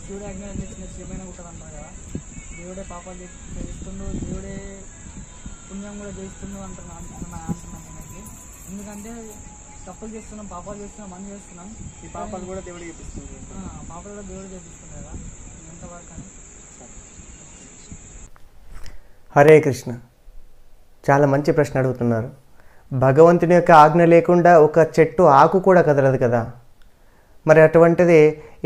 శివుడే అజ్ఞానం చేసిన శ్రీమైన ఉంటుంది అంటారు కదా, దేవుడే పాపాలు చేస్తుండు, దేవుడే పుణ్యం కూడా చేస్తుండు అంటున్నాను నేనైతే. ఎందుకంటే తప్పులు చేస్తున్నాం, పాపాలు చేస్తున్నాం, మనం చేస్తున్నాం, ఈ పాపాలు కూడా దేవుడు చేపిస్తుంది. పాపాలు కూడా దేవుడు చేపిస్తుంది కదా, ఎంతవరకు అని. హరే కృష్ణ. చాలా మంచి ప్రశ్న అడుగుతున్నారు. భగవంతుని యొక్క ఆజ్ఞ లేకుండా ఒక చెట్టు ఆకు కూడా కదలదు కదా. మరి అటువంటిది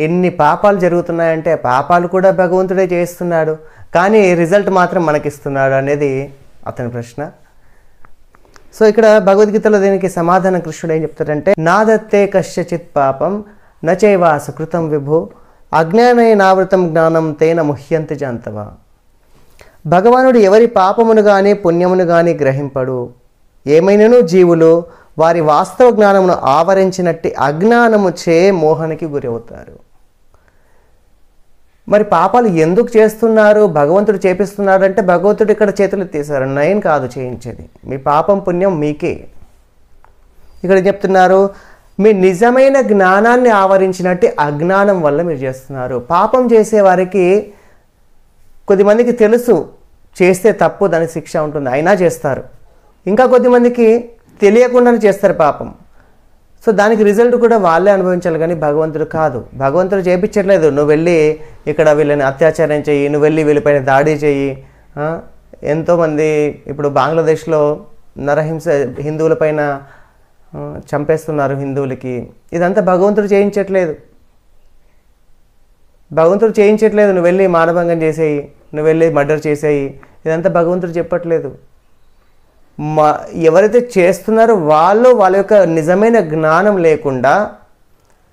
ఎన్ని పాపాలు జరుగుతున్నాయంటే పాపాలు కూడా భగవంతుడే చేస్తున్నాడు, కానీ రిజల్ట్ మాత్రం మనకిస్తున్నాడు అనేది అతని ప్రశ్న. సో ఇక్కడ భగవద్గీతలో దీనికి సమాధానం కృష్ణుడు ఏం చెప్తాడంటే, నాదత్తే కశ్చిత్ పాపం నచైవా సుకృతం విభు అజ్ఞానైనావృతం జ్ఞానం తేన ముహ్యంతి జాంతవా. భగవానుడు ఎవరి పాపమును కానీ పుణ్యమును కానీ గ్రహింపడు. ఏమైనాను జీవులు వారి వాస్తవ జ్ఞానమును ఆవరించినట్టి అజ్ఞానము చే మోహానికి గురి అవుతారు. మరి పాపాలు ఎందుకు చేస్తున్నారు, భగవంతుడు చేపిస్తున్నాడు అంటే భగవంతుడు ఇక్కడ చేతులు ఎత్తేసారు, నేను కాదు చేయించేది, మీ పాపం పుణ్యం మీకే. ఇక్కడ చెప్తున్నారు, మీ నిజమైన జ్ఞానాన్ని ఆవరించినట్టు అజ్ఞానం వల్ల మీరు చేస్తున్నారు. పాపం చేసేవారికి కొద్దిమందికి తెలుసు చేస్తే తప్పు, దానికి శిక్ష ఉంటుంది, అయినా చేస్తారు. ఇంకా కొద్దిమందికి తెలియకుండానే చేస్తారు పాపం. సో దానికి రిజల్ట్ కూడా వాళ్ళే అనుభవించాలి, కానీ భగవంతుడు కాదు. భగవంతుడు చేయించట్లేదు, నువ్వు వెళ్ళి ఇక్కడ వీళ్ళని అత్యాచారం చెయ్యి, నువ్వు వెళ్ళి వీళ్ళపైన దాడి చెయ్యి. ఎంతోమంది ఇప్పుడు బంగ్లాదేశ్లో నరహింస హిందువులపైన చంపేస్తున్నారు హిందువులకి. ఇదంతా భగవంతుడు చేయించట్లేదు. భగవంతుడు చేయించట్లేదు, నువ్వు వెళ్ళి మానభంగం చేసేయి, నువ్వు వెళ్ళి మర్డర్ చేసేయి, ఇదంతా భగవంతుడు చెప్పట్లేదు. ఎవరైతే చేస్తున్నారో వాళ్ళు వాళ్ళ యొక్క నిజమైన జ్ఞానం లేకుండా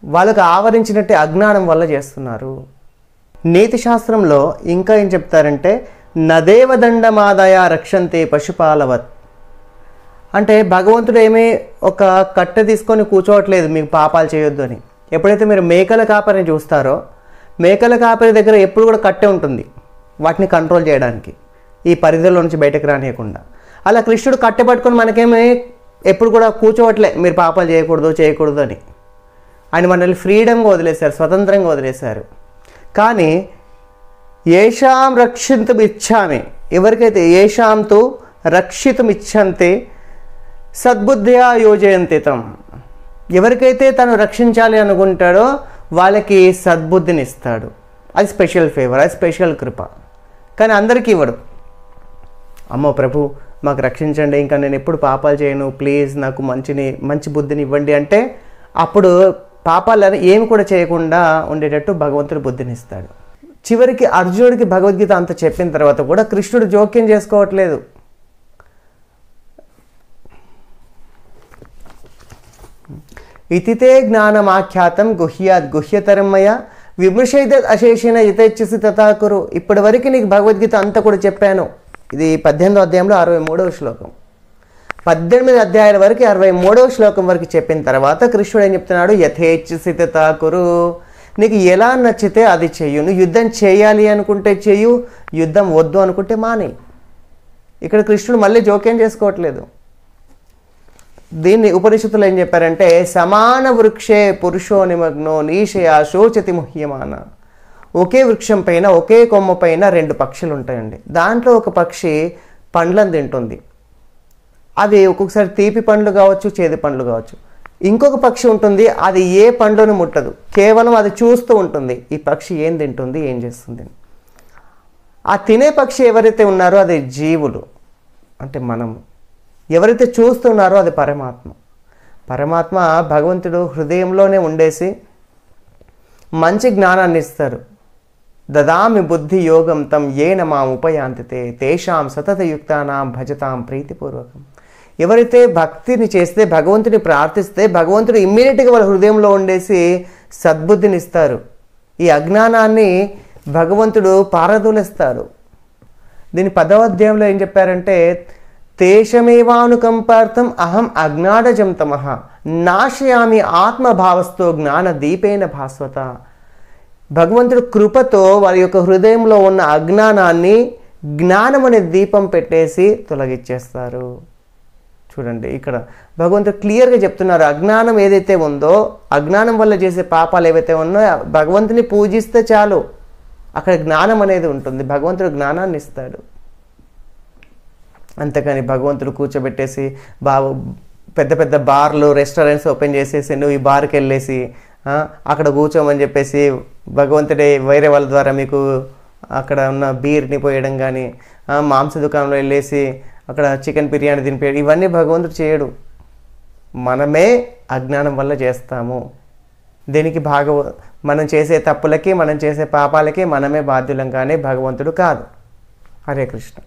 వాళ్ళకు ఆవరించినట్టు అజ్ఞానం వల్ల చేస్తున్నారు. నీతి శాస్త్రంలో ఇంకా ఏం చెప్తారంటే, నదేవదండమాదాయ రక్షంతే పశుపాలవత్. అంటే భగవంతుడు ఏమీ ఒక కట్టె తీసుకొని కూర్చోవట్లేదు మీకు పాపాలు చేయొద్దు అని. ఎప్పుడైతే మీరు మేకల కాపరిని చూస్తారో, మేకల కాపరి దగ్గర ఎప్పుడు కూడా కట్టె ఉంటుంది వాటిని కంట్రోల్ చేయడానికి, ఈ పరిధిలో నుంచి బయటకు రానియకుండా. అలా కృష్ణుడు కట్టె పట్టుకొని మనకేమీ ఎప్పుడు కూడా కూర్చోవట్లే మీరు పాపాలు చేయకూడదు అని. ఆయన మనల్ని ఫ్రీడమ్గా వదిలేశారు, స్వతంత్రంగా వదిలేశారు. కానీ ఏషాం రక్షితుం ఇచ్చామి, ఎవరికైతే ఏషాంతో రక్షితుం ఇచ్చంతే సద్బుద్ధ్యా యోజయంతి తం, ఎవరికైతే తను రక్షించాలి అనుకుంటాడో వాళ్ళకి సద్బుద్ధిని ఇస్తాడు. అది స్పెషల్ ఫేవర్, అది స్పెషల్ కృప. కానీ అందరికీ ఇవ్వడు. అమ్మో ప్రభు మాకు రక్షించండి, ఇంకా నేను ఎప్పుడు పాపాలు చేయను, ప్లీజ్ నాకు మంచి బుద్ధిని ఇవ్వండి అంటే అప్పుడు పాపాలను ఏమి కూడా చేయకుండా ఉండేటట్టు భగవంతుడు బుద్ధిని ఇస్తాడు. చివరికి అర్జునుడికి భగవద్గీత అంత చెప్పిన తర్వాత కూడా కృష్ణుడు జోక్యం చేసుకోవట్లేదు. ఇతితే జ్ఞానమాఖ్యాతం గుహ్యాత్ గుహ్యతరం మయ విమృశైతత్ అశేషేణ యథేచ్ఛసి తథా కురు. ఇప్పటి వరకు నీకు భగవద్గీత అంతా కూడా చెప్పాను. ఇది 18వ అధ్యాయంలో 63వ శ్లోకం. 18 అధ్యాయాల వరకు 63వ శ్లోకం వరకు చెప్పిన తర్వాత కృష్ణుడు ఏం చెప్తున్నాడు, యథేచ్ఛసి తథా కురు. నీకు ఎలా నచ్చితే అది చెయ్యు. నువ్వు యుద్ధం చేయాలి అనుకుంటే చెయ్యు, యుద్ధం వద్దు అనుకుంటే మానే. ఇక్కడ కృష్ణుడు మళ్ళీ జోక్యం చేసుకోవట్లేదు. దీన్ని ఉపనిషత్తులు ఏం చెప్పారంటే, సమాన వృక్షే పురుషో నిమగ్నో నీషయా శోచతి ముహ్యమాన. ఒకే వృక్షం పైన ఒకే కొమ్మ పైన 2 పక్షులు ఉంటాయండి. దాంట్లో ఒక పక్షి పండ్లను తింటుంది. అవి ఒక్కొక్కసారి తీపి పండ్లు కావచ్చు, చేదు పండ్లు కావచ్చు. ఇంకొక పక్షి ఉంటుంది, అది ఏ పండ్లను ముట్టదు, కేవలం అది చూస్తూ ఉంటుంది ఈ పక్షి ఏం తింటుంది, ఏం చేస్తుంది. ఆ తినే పక్షి ఎవరైతే ఉన్నారో అది జీవులు, అంటే మనము. ఎవరైతే చూస్తున్నారో అది పరమాత్మ. పరమాత్మ భగవంతుడు హృదయంలోనే ఉండేసి మంచి జ్ఞానాన్ని ఇస్తారు. దదామి బుద్ధి యోగం తం ఏన మాం ఉపయాంతితే తేషాం సతతయుక్తానాం భజతాం ప్రీతిపూర్వకం. ఎవరైతే భక్తిని చేస్తే, భగవంతుని ప్రార్థిస్తే భగవంతుడు ఇమ్మీడియట్గా వాళ్ళ హృదయంలో ఉండేసి సద్బుద్ధిని ఇస్తారు. ఈ అజ్ఞానాన్ని భగవంతుడు పారదోలిస్తాడు. దీని 10వ అధ్యాయంలో ఏం చెప్పారంటే, తేషమేవానుకంపార్థం అహం అజ్ఞానజం తమః నాశయామి ఆత్మభావస్థో జ్ఞాన దీపేన భాస్వత. భగవంతుడు కృపతో వారి యొక్క హృదయంలో ఉన్న అజ్ఞానాన్ని జ్ఞానం అనే దీపం పెట్టేసి తొలగించేస్తారు. చూడండి ఇక్కడ భగవంతుడు క్లియర్గా చెప్తున్నారు, అజ్ఞానం ఏదైతే ఉందో, అజ్ఞానం వల్ల చేసే పాపాలు ఏవైతే ఉన్నాయో భగవంతుని పూజిస్తే చాలు, అక్కడ జ్ఞానం అనేది ఉంటుంది, భగవంతుడు జ్ఞానాన్ని ఇస్తాడు. అంతేకాని భగవంతుడు కూర్చోబెట్టేసి పెద్ద పెద్ద బార్లు రెస్టారెంట్స్ ఓపెన్ చేసేసి నువ్వు ఈ బార్కి వెళ్ళేసి అక్కడ కూర్చోమని చెప్పేసి భగవంతుడే వేరే వాళ్ళ ద్వారా మీకు అక్కడ ఉన్న బీర్ని పోయడం కానీ, మాంస దుకాణంలో వెళ్ళేసి అక్కడ చికెన్ బిర్యానీ తినిపోయడం, ఇవన్నీ భగవంతుడు చేయడు. మనమే అజ్ఞానం వల్ల చేస్తాము. దీనికి మనం చేసే తప్పులకి, మనం చేసే పాపాలకి మనమే బాధ్యులం, కానీ భగవంతుడు కాదు. హరే కృష్ణ.